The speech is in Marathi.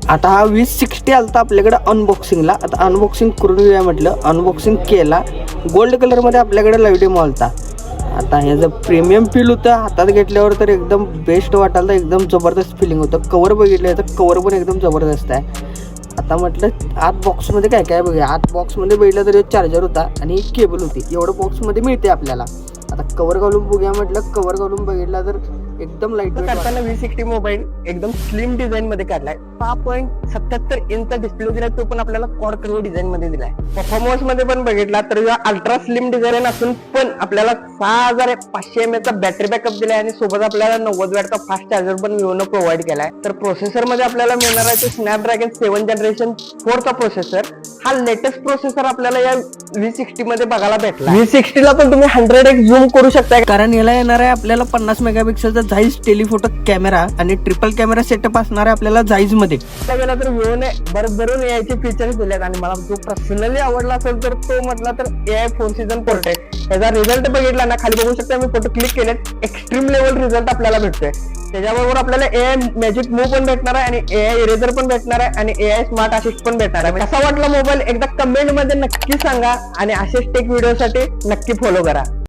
आता हा V60 आलता आपल्याकडे अनबॉक्सिंगला. आता अनबॉक्सिंग करून घेऊया म्हटलं. अनबॉक्सिंग केला. गोल्ड कलरमध्ये आपल्याकडे लाईव्ह डेमो आलता. आता ह्याचं प्रीमियम फील होतं. हातात घेतल्यावर तर एकदम बेस्ट वाटायला, एकदम जबरदस्त फिलिंग होतं. कवर बघितलं तर कवर पण एकदम जबरदस्त आहे. आता म्हटलं आत बॉक्समध्ये काय काय बघूया. आत बॉक्समध्ये बघितलं तर चार्जर होता आणि एक केबल होती. एवढं बॉक्समध्ये मिळते आपल्याला. आता कवर घालून बघूया म्हटलं. कवर घालून बघितला तर एकदम लाईट काढताना V60 मोबाईल एकदम स्लिम डिझाईन मध्ये काढलाय. 6.77 इंच डिस्प्ले दिलाय, तो पण आपल्याला क्वाड कलर डिझाईन मध्ये दिलाय. परफॉर्मन्स मध्ये पण बघितला तर अल्ट्रा स्लिम डिझाईन असून पण आपल्याला 6500 mAh चा बॅटरी बॅकअप दिलाय आणि सोबत आपल्याला 90 वॅटचा फास्ट चार्जर पण विवोनं प्रोव्हाइड केलाय. तर प्रोसेसर मध्ये आपल्याला मिळणार आहे स्नॅपड्रॅगन 7 जनरेशन 4 चा प्रोसेसर. हा लेटेस्ट प्रोसेसर आपल्याला या V60 मध्ये बघायला भेटला. V60 ला पण तुम्ही 100x झूम करू शकता, कारण याला येणार आहे आपल्याला 50 मेगापिक्सलचा झाईस टेलिफोटो कॅमेरा आणि ट्रिपल कॅमेरा सेटअप असणार आहे आपल्याला झाईस मध्ये. गेला तर विवोने भरभरून एआयचे फीचर्स दिलेत आणि मला जो पर्सनली आवडला असेल तर तो म्हटला तर AI 4 सीझन पोर्ट्रेट. त्याचा रिझल्ट बघितला ना, खाली बघू शकता मी फोटो क्लिक केलेत. एक्स्ट्रीम लेवल रिझल्ट आपल्याला भेटतोय. त्याच्याबरोबर आपल्याला AI मॅजिक मूव्ह पण भेटणार आहे आणि AI इरेजर पण भेटणार आहे आणि AI स्मार्ट असिस्ट पण भेटणार आहे. कसा वाटला मोबाईल एकदा कमेंट मध्ये नक्की सांगा आणि असेच टेक व्हिडिओ साठी नक्की फॉलो करा.